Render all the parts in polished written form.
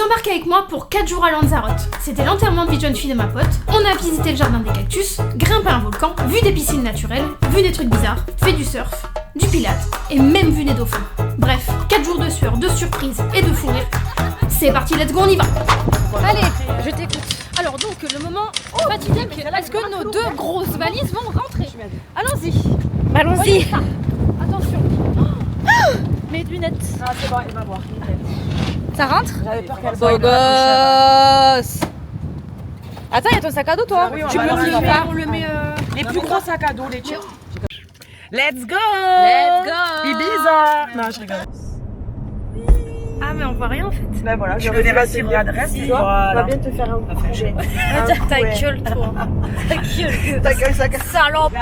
embarquez avec moi pour 4 jours à Lanzarote. C'était l'enterrement de vie de jeune fille de ma pote. On a visité le jardin des cactus, grimpé un volcan, vu des piscines naturelles, vu des trucs bizarres, fait du surf, du pilates et même vu des dauphins. Bref, 4 jours de sueur, de surprises et de fou rire. C'est parti, let's go, on y va. Allez, je t'écoute. Alors donc, le moment fatidique, est-ce que nos 2 grosses valises vont rentrer? Allons-y. Allons-y. Attention. Mes lunettes. Ah c'est bon, il va voir. Ça rentre? J'avais peur qu'elle Beau gosse. Attends, il y a ton sac à dos toi. Oui, Tu peux On le met... Les plus gros sacs à dos, les tiens. Let's go. Let's go. Ibiza. Non, je rigole. Ah mais on voit rien en fait. Ben voilà, je vais passer l'adresse. Tu vois, on va bien te faire un projet. Ta gueule toi. Ta gueule, ça casse. Salope.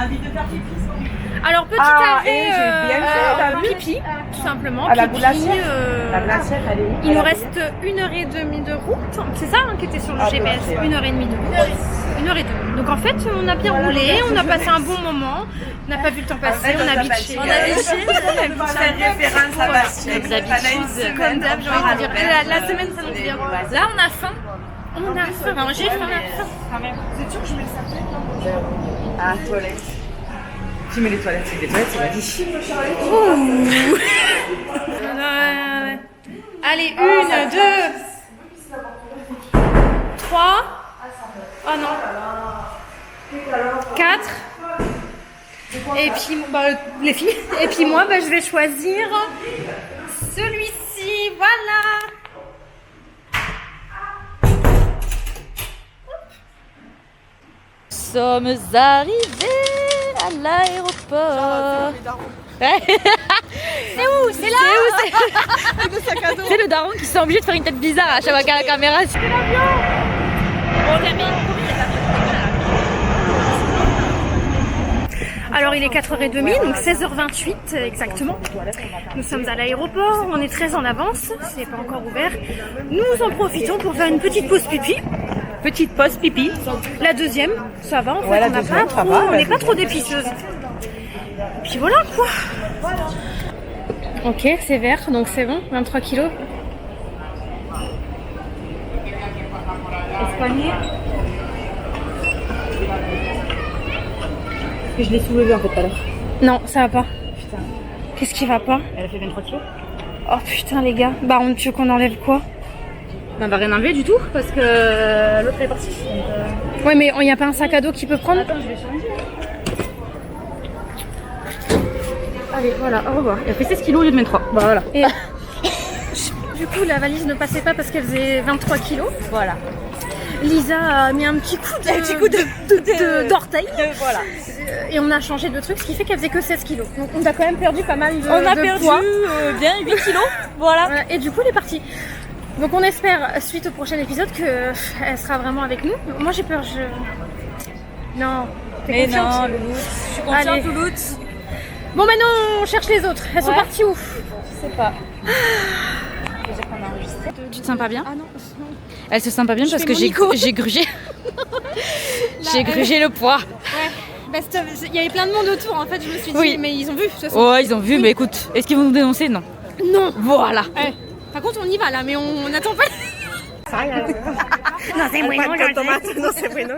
Alors petit Ah, arrêt, et j'ai bien fait, t'as vu pipi, tout simplement. À la Pipi, glacière. La glacière, elle est où? il nous reste 1h30 de route. C'est ça hein, qui était sur le Ah, GPS, ouais. 1h30 de route. 1h02. Donc en fait, on a bien roulé, on a passé un bon moment. On n'a pas vu le temps passer, on a bitché. On a référence à Bastien. Comme d'hab, j'ai envie de dire. La semaine s'annonce bien. Là, on a faim. On a faim. Alors, j'ai faim, on a faim. C'est sûr que je mets ça. Ah, toilette. Tu mets les toilettes, c'est la vie. Allez, 1, 2, 3. Oh non. 4. Et puis, les filles. Et puis moi, je vais choisir celui-ci. Voilà. Nous sommes arrivés à l'aéroport. C'est où? C'est là? C'est le daron qui s'est obligé de faire une tête bizarre à chaque fois qu'à la caméra. Alors il est 4h30, donc 16h28 exactement. Nous sommes à l'aéroport, on est très en avance, c'est pas encore ouvert. Nous en profitons pour faire une petite pause pipi. Petite pause pipi. La deuxième, ça va en fait, Ouais, la on n'a deuxième, pas ça trop, va, on la n'est pas trop deuxième. dépisseuses. Puis voilà quoi. Ok, c'est vert, donc c'est bon, 23 kilos. Espalier. Je l'ai soulevé en fait tout à l'heure. Non, ça va pas. Putain. Qu'est-ce qui va pas? Elle a fait 23 kilos. Oh putain les gars, bah on tu veux qu'on enlève quoi? On va rien enlever du tout parce que l'autre est parti. Ouais mais il n'y a pas un sac à dos qui peut prendre? Attends, je vais changer. Allez voilà, au revoir. Il a fait 16 kilos au lieu de 23. Bah voilà. Et du coup la valise ne passait pas parce qu'elle faisait 23 kilos. Voilà. Lisa a mis un petit coup d'orteil. Voilà. Et on a changé de truc, ce qui fait qu'elle faisait que 16 kilos. Donc on a quand même perdu pas mal de On a de perdu poids. bien 8 kilos. Voilà. Voilà. Et du coup elle est partie. Donc on espère, suite au prochain épisode, qu'elle sera vraiment avec nous. Moi j'ai peur, Non. T'es Mais confiante? non, Louloute. Je suis confiante, Allez. Louloute. Bon maintenant on cherche les autres. Elles sont Ouais. parties où? Je sais pas. Tu te sens pas bien? Ah non. Elle se sent pas bien parce fais que mon j'ai Nico. grugé. J'ai grugé le poids. Ouais. Bah, il y avait plein de monde autour en fait, je me suis dit, Oui. mais ils ont vu de toute façon. Oh, ils ont vu, mais écoute, est-ce qu'ils vont nous dénoncer? Non. Non. Voilà. Ouais. Par contre on y va là, mais on n'attend pas. No, c'est bueno, no c'est bueno.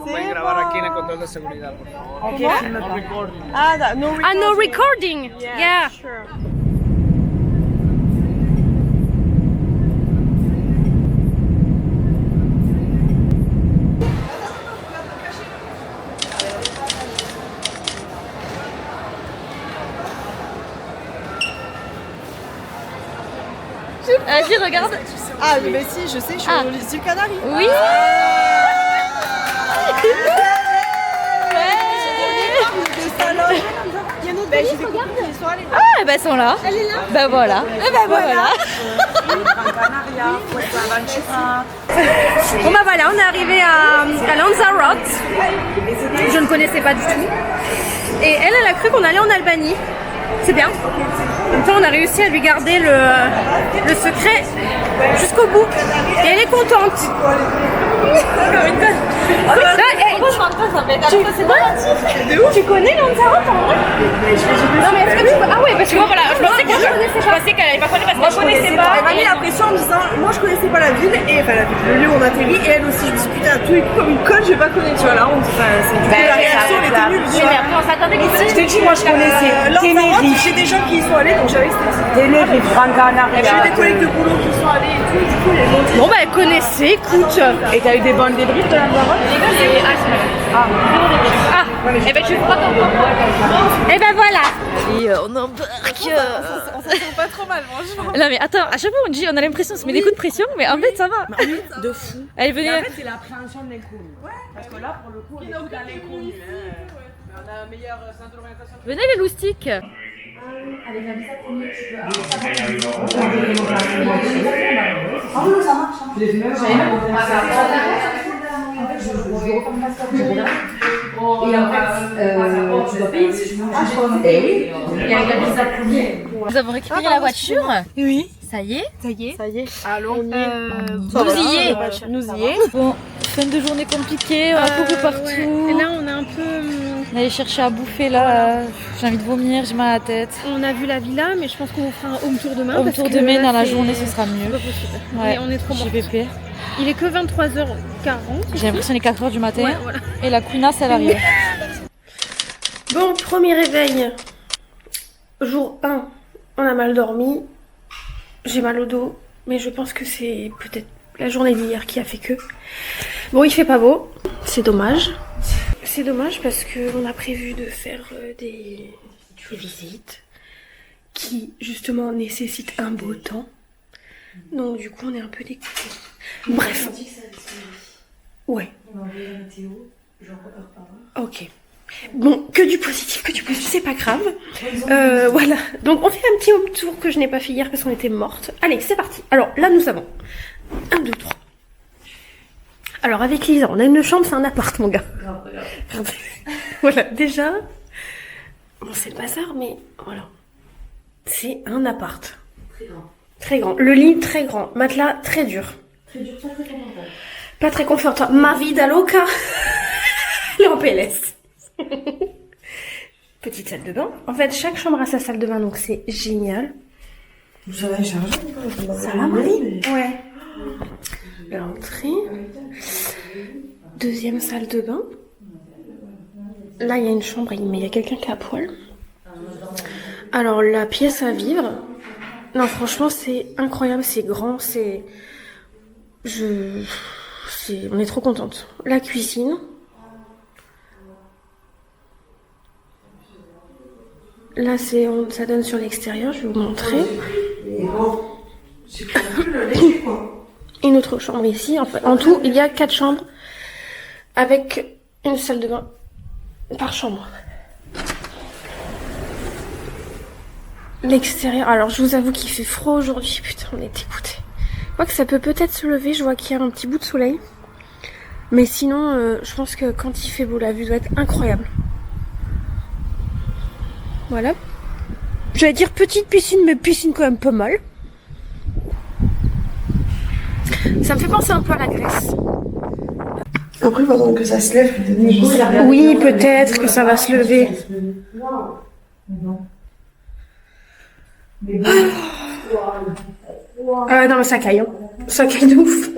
Pueden grabar aquí en el control de seguridad, por favor. Ah, no recording. Ah no recording. Yeah. Sure. Vas-y, regarde. Ah, mais si, je sais, je suis aux îles Canaries. Oui. Il y a notre valise, regarde. Ils sont allés. Ah, bah elles sont là. Elle est là. Bah voilà. Et bah voilà. Bon bah voilà, on est arrivé à Lanzarote. Je ne connaissais pas du tout. Et elle a cru qu'on allait en Albanie. C'est bien. En même temps, on a réussi à lui garder le secret jusqu'au bout. Et elle est contente. Tu connais Lanzarote en vrai? Non mais est-ce que tu peux... Ah ouais parce que voilà, je pensais qu'elle avait pas connu parce qu'elle connaissait pas. Elle m'a mis la pression en me disant moi je connaissais pas la ville et enfin la ville, le lieu où on atterrit et elle aussi je discutais un truc comme une conne, j'ai pas connu, tu vois la honte. La réaction elle était nulle. Oui mais après on s'attendait qu'ici. Je te dis moi je connaissais Tenerife. J'ai des gens qui y sont allés donc j'avais cette Tenerife, Gran Canaria. J'ai des collègues de boulot qui sont allés et tout, du coup les gens. Bon bah elle connaissait, écoute. Et t'as eu des bonnes débriefs de Lanzarote? Et ben tu feras ton propre. Et ben voilà. Et on embarque. On se sent pas trop mal franchement. Non mais attends, à chaque fois on dit on a l'impression on se met des coups de pression, mais en fait ça va. De fou. Elle venait. En fait c'est l'appréhension de l'inconnu. Parce que là pour le coup on est tout dans l'inconnu. On a un meilleur centre d'orientation. Venez les loustiques. Nous avons récupéré la voiture. Oui. Ça y est. Ça y est. Allons. Nous y est. Nous y est. Bon, fin de journée compliquée, on a couru partout. Et là, on est un peu. On allait chercher à bouffer là. J'ai envie de vomir, j'ai mal à la tête. On a vu la villa, mais je pense qu'on fera un home tour demain. Home tour demain dans la journée, ce sera mieux. C'est pas possible. Ouais, Mais on est trop morts. JPP. Il est que 23h40. J'ai l'impression qu'il est 4h du matin. Ouais, voilà. Et la couinasse, elle arrive. Bon, premier réveil. Jour 1, on a mal dormi. J'ai mal au dos. Mais je pense que c'est peut-être la journée d'hier qui a fait que. Bon, il fait pas beau. C'est dommage. C'est dommage parce qu'on a prévu de faire des visites qui, justement, nécessitent un beau temps. Donc, du coup, on est un peu dégoûtés. Bref. Ouais. Ok. Bon, que du positif, c'est pas grave. Voilà. Donc, on fait un petit home tour que je n'ai pas fait hier parce qu'on était mortes. Allez, c'est parti. Alors, là, nous avons 1, 2, 3. Alors, avec Lisa, on a une chambre, c'est un appart, mon gars. Regardez. Voilà, déjà. Bon, c'est le bazar, mais voilà. C'est un appart. Très grand. Très grand. Le lit, très grand. Matelas, très dur. Très dur, pas très confortable. Pas très confortable. Ma vie d'Aloca. Elle est en PLS. Petite salle de bain. En fait, chaque chambre a sa salle de bain, donc c'est génial. Ça va charger. Ça va, Marie? Ouais. L'entrée. Deuxième salle de bain. Là, il y a une chambre, mais il y a quelqu'un qui est à poil. Alors, la pièce à vivre. Non, franchement, c'est incroyable, c'est grand, c'est... On est trop contente. La cuisine. Là, ça donne sur l'extérieur, je vais vous montrer. Une autre chambre ici. En tout, il y a 4 chambres avec une salle de bain par chambre. L'extérieur, alors je vous avoue qu'il fait froid aujourd'hui, putain, on est dégoûtés. Je crois que ça peut peut-être se lever, je vois qu'il y a un petit bout de soleil. Mais sinon, je pense que quand il fait beau, la vue doit être incroyable. Voilà. J'allais dire petite piscine, mais piscine quand même pas mal. Ça me fait penser un peu à la Grèce. Après, il faut attendre que ça se lève. Oui, peut-être que ça va se lever. Ah non, mais ça caille, hein. Ça caille de ouf.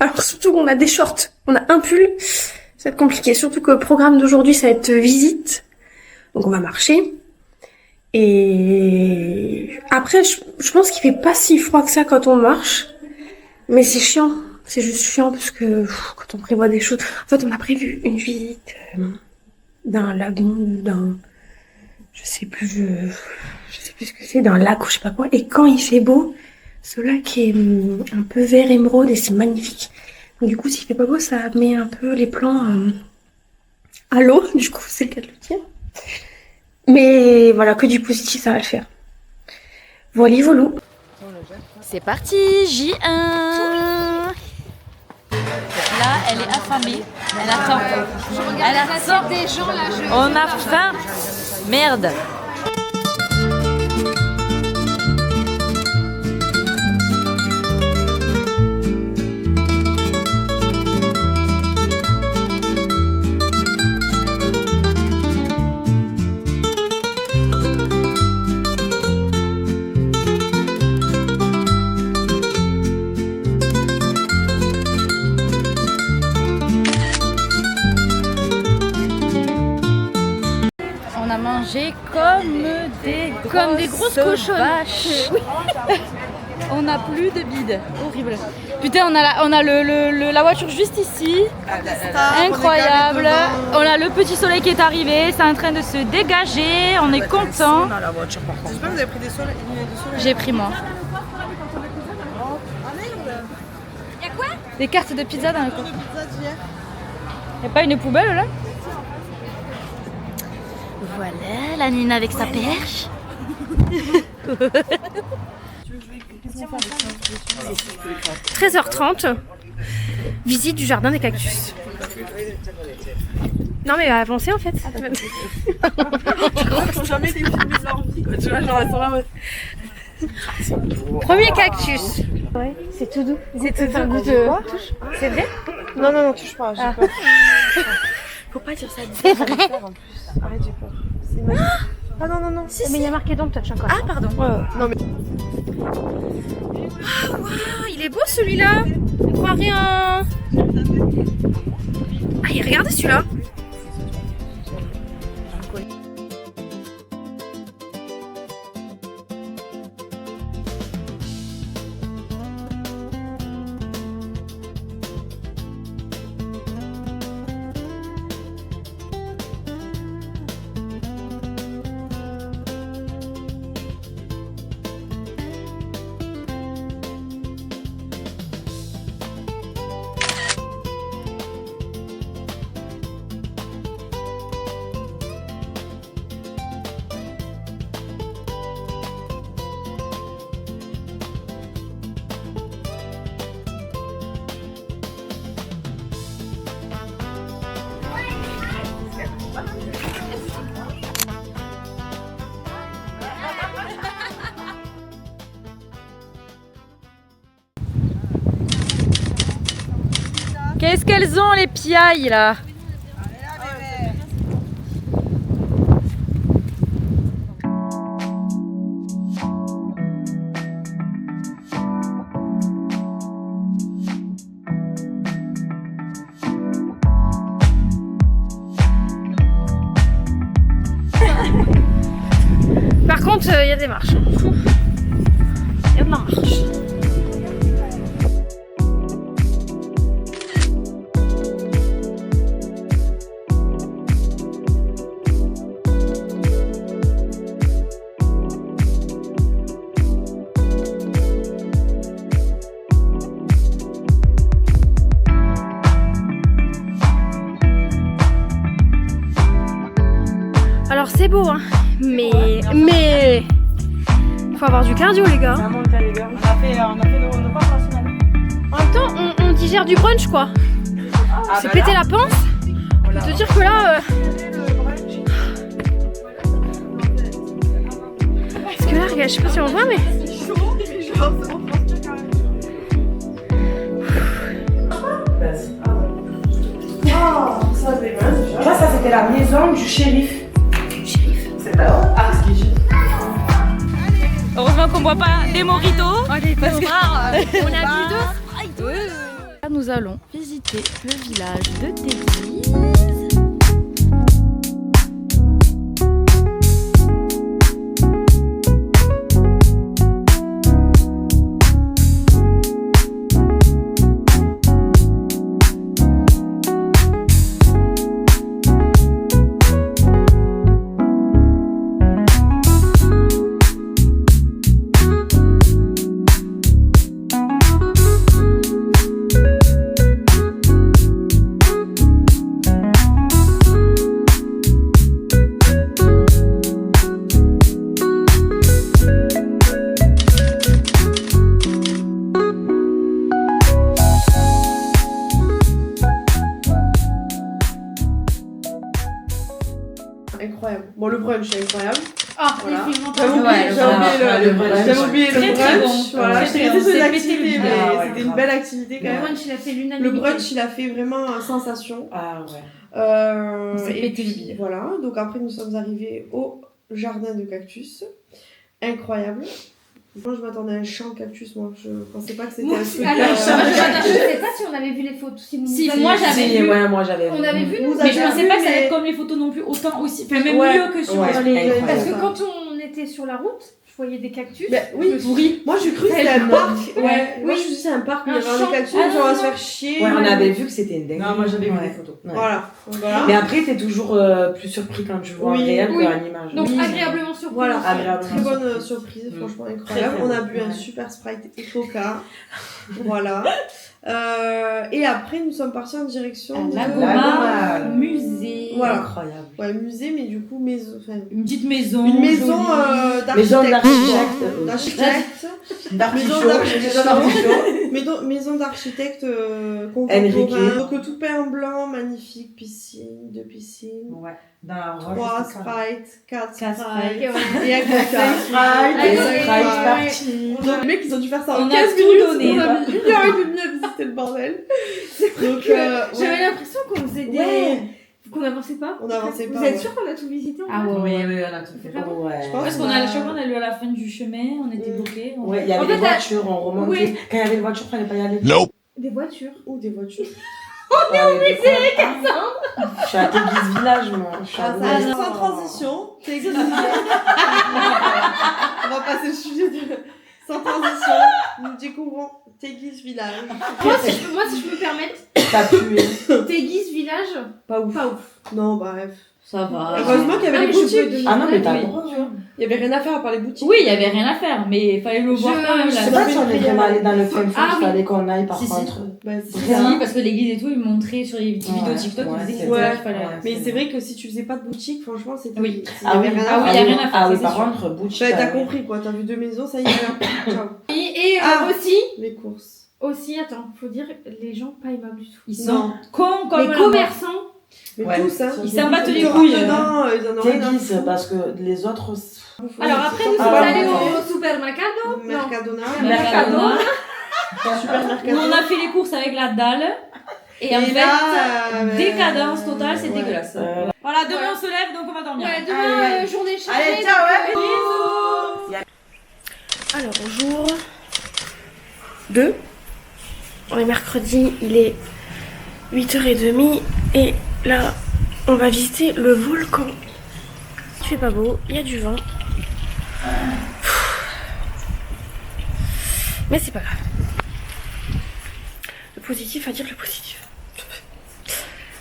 Alors surtout qu'on a des shorts, on a un pull, ça va être compliqué. Surtout que le programme d'aujourd'hui, ça va être visite. Donc on va marcher. Et après, je pense qu'il fait pas si froid que ça quand on marche. Mais c'est chiant. C'est juste chiant parce que quand on prévoit des choses... En fait, on a prévu une visite d'un lagon, je sais plus ce que c'est, d'un lac ou je sais pas quoi. Et quand il fait beau, ce lac est un peu vert émeraude et c'est magnifique. Donc du coup, s'il fait pas beau, ça met un peu les plans à l'eau. Du coup, c'est le cas de le dire. Mais voilà, que du positif, ça va le faire. Voilà, volou. C'est parti, J1. Là, elle est affamée. Elle attend. Elle attend. Des gens là, On a faim. Merde. marcher comme des grosses cochonnes. Vaches. Oui. On n'a plus de bide. Horrible. Putain, on a la voiture juste ici. Incroyable. On a le petit soleil qui est arrivé. C'est en train de se dégager. On est content. Dans la voiture par contre. J'espère que vous avez pris des soleils. J'ai pris moi. Y'a quoi? Des cartes de pizza dans le coin. Y'a pas une poubelle là? Voilà, la Nina avec sa perche. 13h30, visite du jardin des cactus. Non mais avancez en fait. Ils sont jamais des films de leur vie quoi. Tu vois, genre elles sont là en mode. Premier cactus. Ouais, c'est tout doux. C'est tout un goût de touche. C'est vrai? Non, non, non, touche pas, j'ai peur. Faut pas dire ça. C'est vrai? Arrête, j'ai peur. C'est magique. Ah non, non, non. Si, mais il y a marqué Don't touch encore. Ah pardon. Non mais. Ah waouh, il est beau celui-là. On croirait un... Ah, et regardez celui-là. Qu'est-ce qu'elles ont les piailles là? Par contre, il y a des marches. Il y a de la marche. Alors c'est beau hein, mais faut avoir du cardio les gars. Ça monte les gars. On a fait nos pas nationales. En même temps on digère du brunch quoi. C'est péter la panse. Je peux te dire que là parce que là regarde, je sais pas si on voit mais Ça c'était la maison du shérif. C'est pas vrai. Ah, c'est qui? Heureusement qu'on boit pas des mojitos. Parce que... on a bu deux. Nous allons visiter le village de Téguise. Incroyable. Bon, le brunch est incroyable. Ah, Voilà. définitivement. J'avais oublié le Très brunch. bon. Voilà, Très j'étais bon. restée sur C'est l'activité, pété le mais bide. c'était une belle activité quand Le même. brunch il a fait Le l'unanimité. brunch, il a fait vraiment sensation. Ah ouais. s'est Et pété le puis, bide. voilà, donc après nous sommes arrivés au jardin de cactus. Incroyable. Moi, je m'attendais à un champ cactus, moi. Je pensais pas que c'était un truc. Alors, je sais pas si on avait vu les photos. Si, moi j'avais vu. Ouais, moi j'avais vu. On avait vu, nous. Mais je pensais pas que ça allait être comme les photos non plus, autant aussi. Enfin, même mieux que sur les. Parce que quand on était sur la route, je voyais des cactus. Oui, pourri. Moi, j'ai cru que c'était un parc. Ouais. Moi, Oui. je me suis dit, c'est un parc où il y Un avait des champ. cactus, Ah, on va non, se faire chier. Ouais, on avait vu que c'était une dingue. Non, moi j'avais vu des photos. Ouais. Voilà. Donc, voilà. Mais après, t'es toujours plus surpris quand tu vois en réel Oui. qu'en image. Donc Oui. agréablement surpris. Voilà, Agréablement très bonne surprise. surprise, Mm. franchement incroyable. Très, très On a bon. bu un super Sprite et Coca. Voilà. Et après, nous sommes partis en direction de... La Goma. Goma, musée. Voilà. Incroyable. Ouais, musée, mais du coup, maison... Enfin, Une petite maison. une maison jolie. Maison d'architecte. d'architecte. Maison d'architecte Enrique. contemporain. Donc tout peint en blanc, magnifique, piscine, 2 piscines. Ouais, dans la roche. 3 c'est carré. Sprite, 4 4 Sprite. Sprite. Et un Coca. Et Cinq Sprite Sprite. parti. Donc les mecs ils ont dû faire ça en On a 15 tout minutes. donné, On a quoi. mis 1h30 à visiter le bordel. Donc J'avais l'impression qu'on faisait des. Ouais. Qu'on avançait pas. On avançait pas, Vous êtes ouais. sûr qu'on a tout visité en Ah fait ouais. Oui, on a tout fait. Vraiment Ouais. Je pense Parce qu'on a, chaque fois, on a lu à la fin du chemin, on était bloqués. Ouais, il y En avait fait, des voitures, on remontait. Oui. Quand il y avait des voitures, fallait pas y aller. Des voitures. Ou des voitures. On est au musée, Je suis à Téguise Village, moi. Je suis à Ah, Téguise. ça, sans transition. Téguise. On va passer le sujet de... Sans transition. Nous découvrons Téguise Village. Moi, si je peux me permettre, T'as pué. Téguise village, Pas ouf. pas ouf. Non, bah bref. Ça va. Heureusement qu'il y avait Ah, les mais je boutiques. peux donner Ah non, mais t'as Oui. le droit. Il y avait rien à faire à part les boutiques. Oui, il y avait rien à faire, mais il fallait le voir quand même. Je là. sais pas si on est vraiment allé dans le film, Ah il oui. fallait qu'on aille par Si, si. contre. Bah, si. Si, parce que l'église et tout, ils montraient sur les petites Ouais, vidéos TikTok, ouais, ils disaient que c'est c'était là vrai. qu'il fallait. Ouais. Mais c'est vrai que si tu faisais pas de boutique, franchement, c'était. Oui. Il y avait rien à Ah oui, faire. il y a rien à faire, Ah ça, oui, c'est par sûr. contre, boutique. Bah, t'as compris quoi, t'as vu 2 maisons, ça y est, alors. Ciao. Et Ah. aussi, Les courses. attends, faut dire, les gens pas aimables du tout. Ils sont Non. cons comme Les la mort. commerçants, Mais Ouais. tous, hein. Ils s'en battent les Ils couilles. rentrent dedans, ils en ont rien à Téguise, foutre. parce que les autres. alors après, nous Ah, sommes ouais, allés ouais. au supermercado. Mercadona. Mercadona. Super Où Mercadona. on a fait les courses avec la dalle. Et en fait, là, décadence totale, c'est ouais. dégueulasse. Voilà, demain on se lève, donc on va dormir. Ouais, demain, journée chargée. Allez, ciao, ouais. Bisous. Alors, jour 2. On est mercredi, il est 8h30 et là, on va visiter le volcan. Il fait pas beau, il y a du vent. Mais c'est pas grave. Le positif, à dire le positif.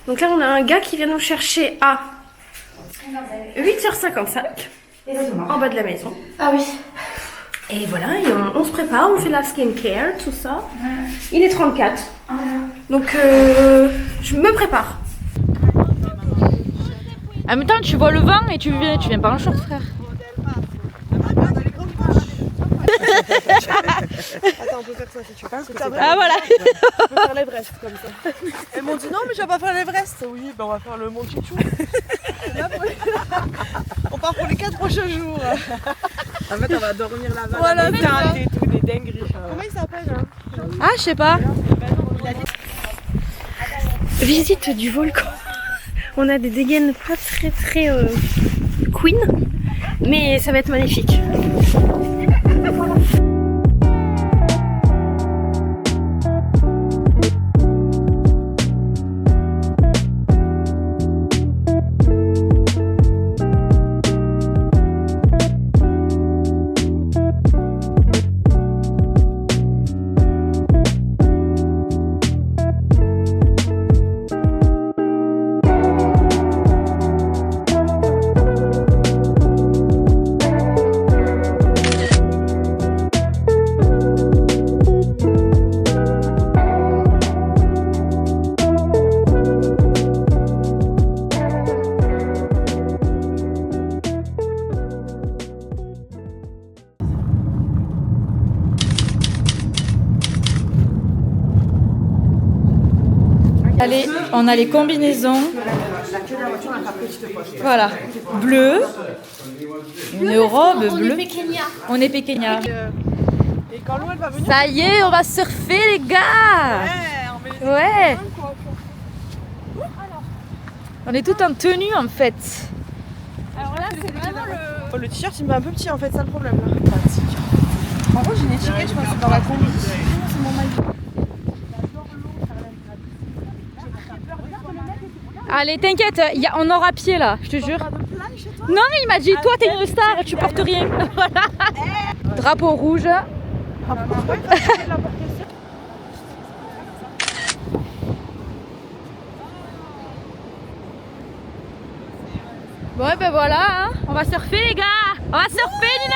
Donc là, on a un gars qui vient nous chercher à 8h55 en bas de la maison. Ah oui. Et voilà, et on se prépare, on fait la skincare, tout ça. Il est 34. Donc je me prépare. En même temps, tu vois le vent et tu viens pas en short, frère. Attends, on peut faire ça si tu veux. Ah voilà. On peut faire l'Everest comme ça. Elles m'ont dit non, mais je vais pas faire l'Everest. Oui, ben on va faire le Mont Chouchou. On part pour les 4 prochains jours. En fait, on va dormir là-bas. Voilà, des c'est ça. tentes et tout, des dingueries. Comment il s'appelle hein? Ah, je sais pas. Visite du volcan. On a des dégaines pas très queen, mais ça va être magnifique. Allez, on a les combinaisons. Voilà, bleu. Une robe On bleue. est Kenya. On est Pékenia. Et quand l'eau elle va venir, Ça y est, on va surfer les gars. on met les Ouais. quoi. On est tout en tenue en fait. Le t-shirt il me fait un peu petit en fait, c'est ça le problème là. Par contre, j'ai une étiquette, je pense que c'est dans la combi. C'est mon maillot. Allez, t'inquiète, on aura pied là, je te jure. Non, mais il m'a dit, toi t'es une star, tu portes rien. Voilà. Drapeau rouge. Bon, et ben voilà, hein. On va surfer les gars. On va surfer, Nina.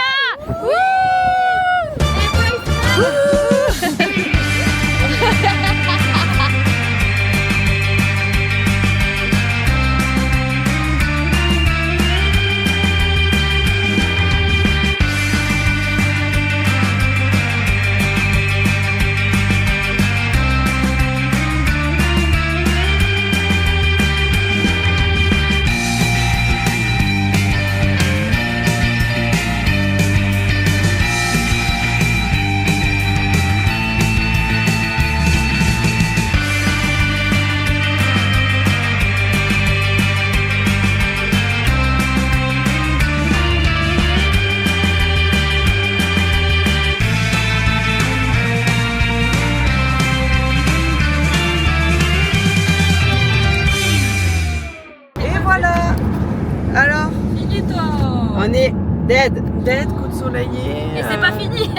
On est dead, coup de soleillé. Et c'est pas fini.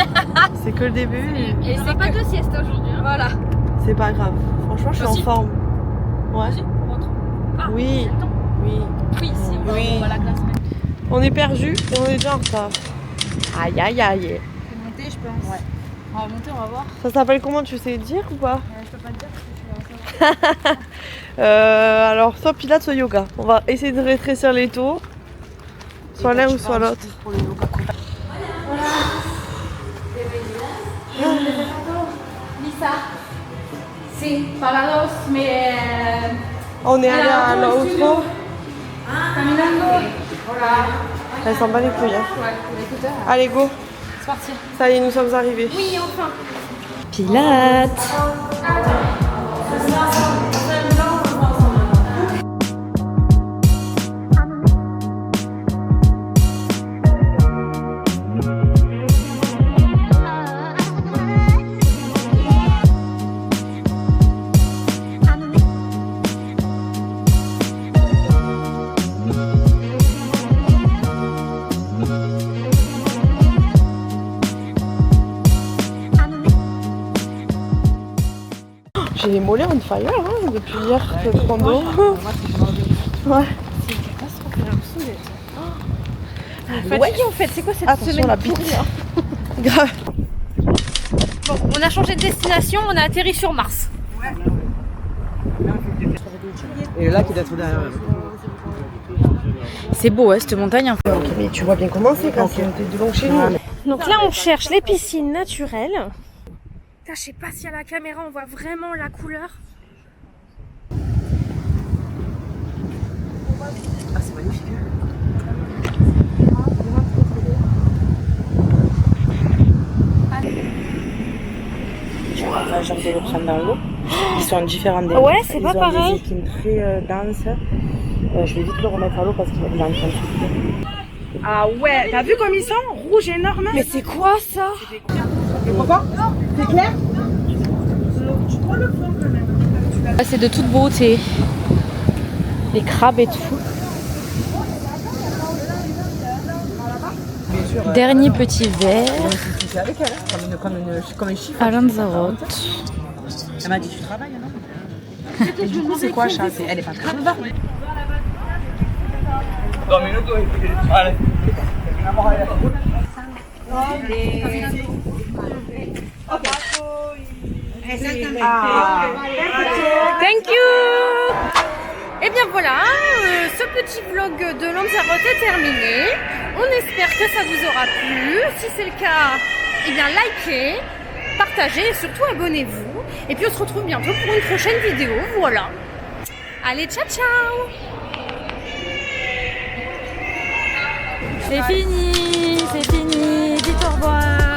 C'est que le début. Et c'est pas de sieste aujourd'hui. Voilà. C'est pas grave. Franchement, je suis en forme. Ouais. Oui. Oui. Oui, si on Oui. va la classe. On est perdu et on est déjà en retard. Aïe aïe aïe. On va monter, je pense. Ouais. On va monter, on va voir. Ça s'appelle comment, tu sais dire ou pas? Je peux pas te dire parce que je suis en Alors, soit pilates, soit yoga. On va essayer de rétrécir les taux. Soit l'un ou soit l'autre. Lisa. Si, para dos, mais. On est allé à l'outro. Caminando. Voilà. Elle s'en bat les couilles. Hein. Ouais, Allez, go. c'est parti. Ça y est, nous sommes arrivés. Oui, enfin. Pilates. J'ai les mollets on fire hein, depuis hier, je prends d'eau. Ouais. C'est une catastrophe, j'ai l'impression d'être. Fatiguée en fait, c'est quoi cette Attention semaine la bite. Grave. Bon, on a changé de destination, on a atterri sur Mars. Et le lac est d'être derrière. C'est beau, hein, cette montagne. Ok, mais tu vois bien comment c'est quand c'est de long chez nous. Donc là, on cherche les piscines naturelles. Putain, je sais pas si à la caméra on voit vraiment la couleur. Ah, c'est magnifique. Genre de le prendre dans l'eau. Ils sont différents des Ouais, c'est pas Ils ont pareil. des équines très denses. Je vais vite le remettre à l'eau parce qu'il est en train de souffler. Ah ouais, t'as vu comme ils sont? Rouge énorme. Mais c'est quoi ça? C'est clair? C'est de toute beauté. Les crabes et tout. Dernier petit verre C'est avec elle, comme un chiffre. à Lanzarote. Elle m'a dit tu travailles, non? Et du coup, c'est quoi, chat? Elle est pas grave. 2 minutos y vale. Thank you. Et bien voilà, ce petit vlog de Lanzarote est terminé. On espère que ça vous aura plu. Si c'est le cas, eh bien likez, partagez et surtout abonnez-vous. Et puis on se retrouve bientôt pour une prochaine vidéo. Voilà. Allez, ciao ciao. C'est fini, dites au revoir.